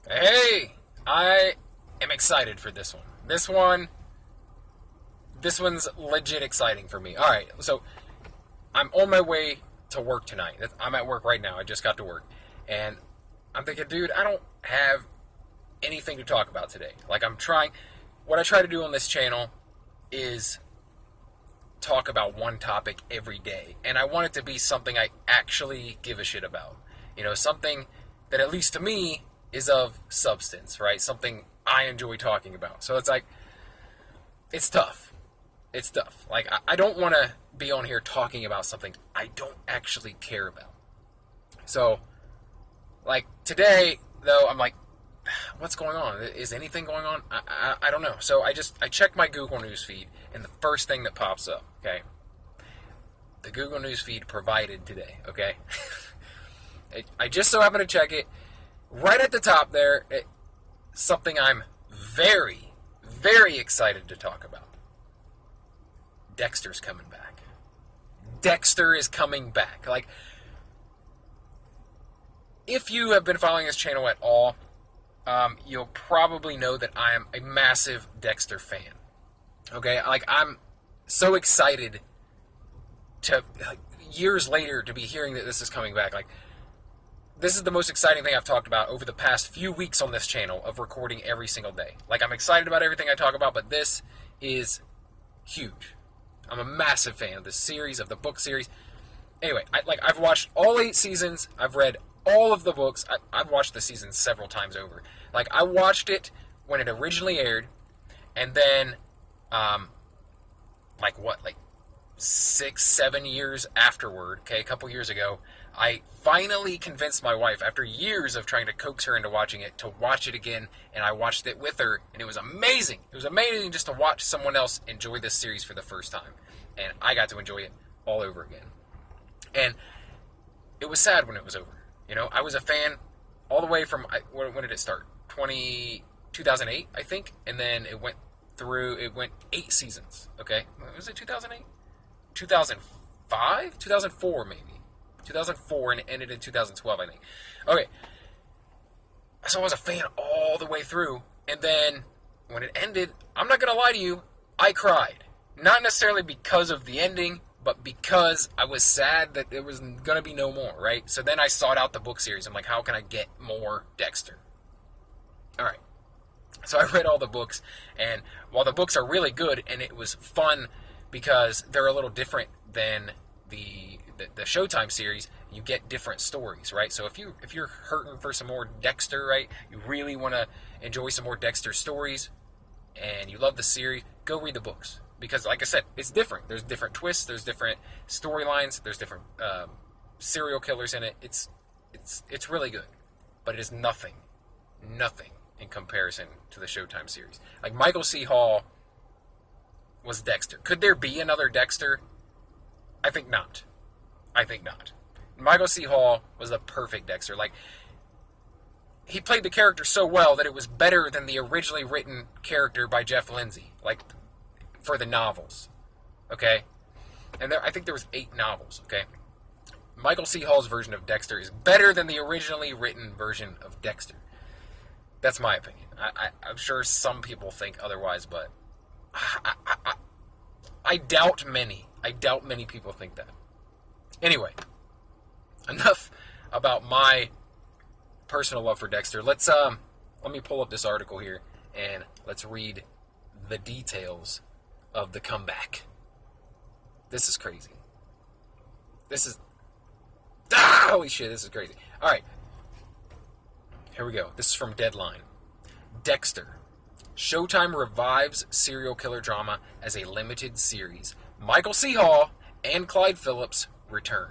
Hey, I am excited for this one. This one's legit exciting for me. All right, so I'm on my way to work tonight. I'm at work right now. I just got to work, and I'm thinking, dude, I don't have anything to talk about today. Like I'm trying. What I try to do on this channel is talk about one topic every day, and I want it to be something I actually give a shit about. Something that at least to me is of substance, right? Something I enjoy talking about. So it's like, it's tough. It's tough. Like, I don't want to be on here talking about something I don't actually care about. So, like, today, though, I'm like, what's going on? Is anything going on? I don't know. So I checked my Google News feed, and the first thing that pops up, okay? The Google News feed provided today, okay? I just so happened to check it. Right at the top there, something I'm very, very excited to talk about. Dexter's coming back. Dexter is coming back. Like, if you have been following this channel at all, you'll probably know that I am a massive Dexter fan. Okay, like I'm so excited to years later to be hearing that this is coming back. Like, this is the most exciting thing I've talked about over the past few weeks on this channel of recording every single day. Like, I'm excited about everything I talk about, but this is huge. I'm a massive fan of this series, of the book series. Anyway, I've watched all 8 seasons. I've read all of the books. I've watched the season several times over. Like, I watched it when it originally aired, and then, like 6-7 years afterward, okay, a couple years ago, I finally convinced my wife, after years of trying to coax her into watching it, to watch it again, and I watched it with her, and it was amazing. It was amazing just to watch someone else enjoy this series for the first time, and I got to enjoy it all over again. And it was sad when it was over. I was a fan all the way from, when did it start? 2008, I think, and then it went 8 seasons, okay? Was it 2008? 2005? 2004, maybe. 2004, and it ended in 2012, I think. Okay, so I was a fan all the way through, and then when it ended, I'm not going to lie to you, I cried. Not necessarily because of the ending, but because I was sad that there was going to be no more, right? So then I sought out the book series. I'm like, how can I get more Dexter? All right. So I read all the books, and while the books are really good, and it was fun because they're a little different than the Showtime series, you get different stories, right? So if you're hurting for some more Dexter, right, you really want to enjoy some more Dexter stories, and you love the series, go read the books. Because, like I said, it's different. There's different twists. There's different storylines. There's different serial killers in it. It's really good, but it is nothing in comparison to the Showtime series. Like, Michael C. Hall was Dexter. Could there be another Dexter? I think not. Michael C. Hall was the perfect Dexter. Like, he played the character so well that it was better than the originally written character by Jeff Lindsay. Like, for the novels, okay? And I think there was 8 novels, okay? Michael C. Hall's version of Dexter is better than the originally written version of Dexter. That's my opinion. I'm sure some people think otherwise, but I doubt many. I doubt many people think that. Anyway, enough about my personal love for Dexter. Let me pull up this article here, and let's read the details of the comeback. This is crazy. Holy shit, this is crazy. Alright, here we go. This is from Deadline. Dexter. Showtime revives serial killer drama as a limited series. Michael C. Hall and Clyde Phillips return.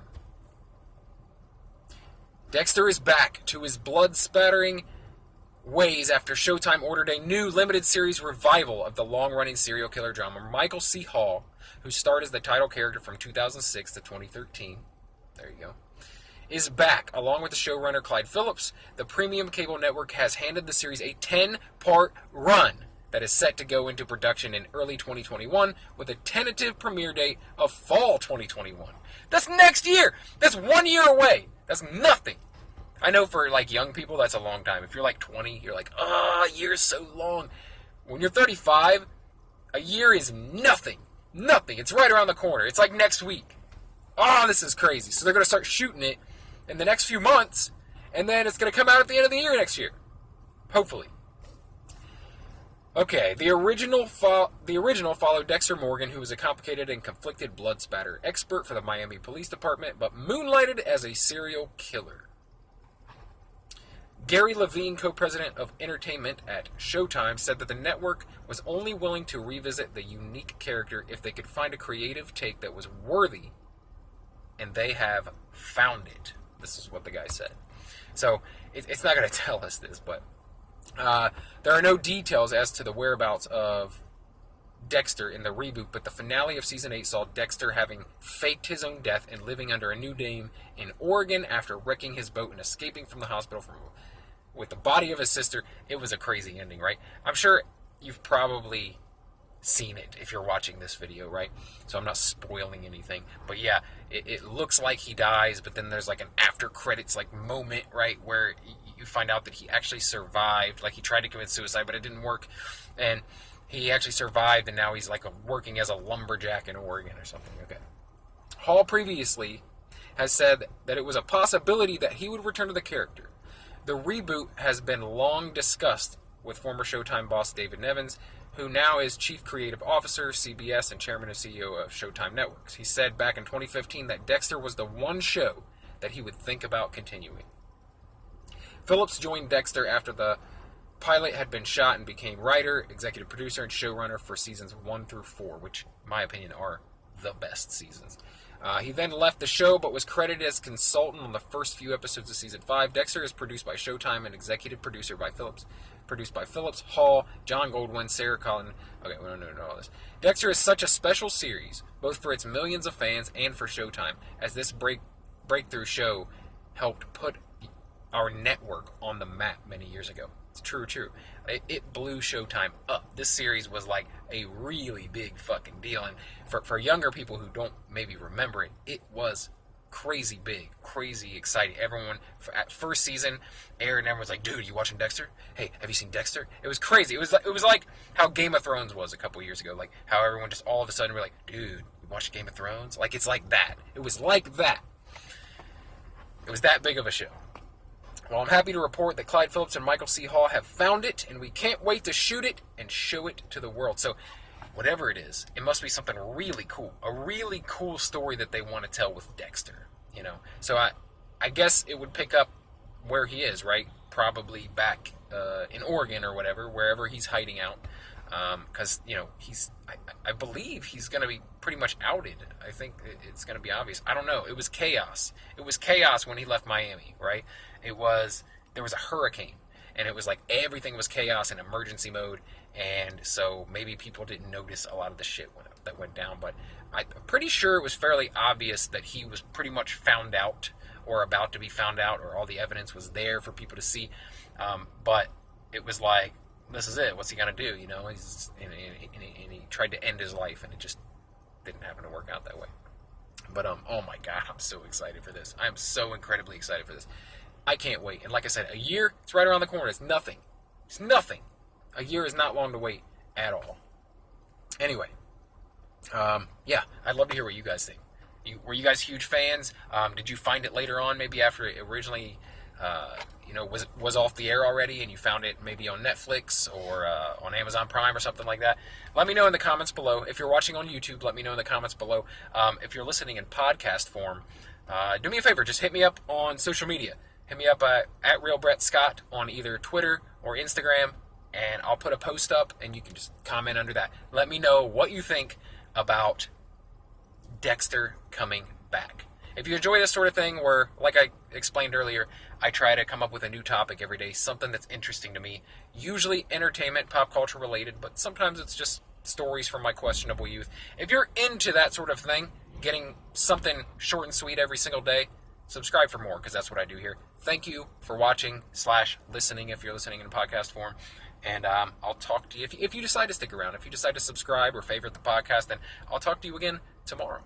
Dexter is back to his blood-spattering ways after Showtime ordered a new limited series revival of the long-running serial killer drama. Michael C. Hall, who starred as the title character from 2006 to 2013, there you go, is back, along with the showrunner Clyde Phillips. The premium cable network has handed the series a 10-part run that is set to go into production in early 2021 with a tentative premiere date of fall 2021. That's next year! That's 1 year away! That's nothing! I know for like young people, that's a long time. If you're like 20, you're like, a year's so long. When you're 35, a year is nothing. Nothing. It's right around the corner. It's like next week. This is crazy. So they're going to start shooting it in the next few months, and then it's going to come out at the end of the year next year. Hopefully. Okay, the original followed Dexter Morgan, who was a complicated and conflicted blood spatter expert for the Miami Police Department, but moonlighted as a serial killer. Gary Levine, co-president of entertainment at Showtime, said that the network was only willing to revisit the unique character if they could find a creative take that was worthy, and they have found it. This is what the guy said. So, it's not going to tell us this, but there are no details as to the whereabouts of Dexter in the reboot, but the finale of Season 8 saw Dexter having faked his own death and living under a new name in Oregon after wrecking his boat and escaping from the hospital with the body of his sister. It was a crazy ending, right? I'm sure you've probably seen it if you're watching this video, right? So I'm not spoiling anything. But yeah, it looks like he dies, but then there's like an after credits like moment, right, where you find out that he actually survived. Like he tried to commit suicide, but it didn't work. And he actually survived, and now he's like working as a lumberjack in Oregon or something. Okay. Hall previously has said that it was a possibility that he would return to the character. The reboot has been long discussed with former Showtime boss David Nevins, who now is Chief Creative Officer, CBS, and Chairman and CEO of Showtime Networks. He said back in 2015 that Dexter was the one show that he would think about continuing. Phillips joined Dexter after the pilot had been shot and became writer, executive producer, and showrunner for seasons 1 through 4, which, in my opinion, are the best seasons. He then left the show, but was credited as consultant on the first few episodes of Season 5. Dexter is produced by Showtime and executive producer by Phillips. Produced by Phillips, Hall, John Goldwyn, Sarah Collin. Okay, we don't know all this. Dexter is such a special series, both for its millions of fans and for Showtime, as this breakthrough show helped put our network on the map many years ago. It's true. It blew Showtime up. This series was like a really big fucking deal. And for younger people who don't maybe remember it, it was crazy big, crazy exciting. Everyone, at first season aired, and everyone's like, dude, you watching Dexter? Hey, have you seen Dexter? It was crazy. It was like how Game of Thrones was a couple years ago. Like how everyone just all of a sudden were like, dude, you watch Game of Thrones? Like it's like that. It was like that. It was that big of a show. Well, I'm happy to report that Clyde Phillips and Michael C. Hall have found it, and we can't wait to shoot it and show it to the world. So, whatever it is, it must be something really cool. A really cool story that they want to tell with Dexter, you know. So, I guess it would pick up where he is, right? Probably back in Oregon or whatever, wherever he's hiding out. Because, you know, I believe he's going to be pretty much outed. I think it's going to be obvious. I don't know. It was chaos. It was chaos when he left Miami, right? There was a hurricane, and it was like everything was chaos and emergency mode, and so maybe people didn't notice a lot of the shit that went down, but I'm pretty sure it was fairly obvious that he was pretty much found out or about to be found out, or all the evidence was there for people to see, but it was like, this is it. What's he going to do? You know, and he tried to end his life, and it just didn't happen to work out that way. But, oh my God, I'm so excited for this. I'm so incredibly excited for this. I can't wait. And like I said, a year, it's right around the corner. It's nothing. It's nothing. A year is not long to wait at all. Anyway, yeah, I'd love to hear what you guys think. Were you guys huge fans? Did you find it later on, maybe after it originally, was off the air already, and you found it maybe on Netflix or on Amazon Prime or something like that? Let me know in the comments below. If you're watching on YouTube, let me know in the comments below. If you're listening in podcast form, do me a favor. Just hit me up on social media. Hit me up at Real Brett Scott on either Twitter or Instagram, and I'll put a post up, and you can just comment under that. Let me know what you think about Dexter coming back. If you enjoy this sort of thing where, like I explained earlier, I try to come up with a new topic every day, something that's interesting to me, usually entertainment, pop culture related, but sometimes it's just stories from my questionable youth. If you're into that sort of thing, getting something short and sweet every single day, subscribe for more, because that's what I do here. Thank you for watching / listening if you're listening in podcast form. And I'll talk to you if you decide to stick around. If you decide to subscribe or favorite the podcast, then I'll talk to you again tomorrow.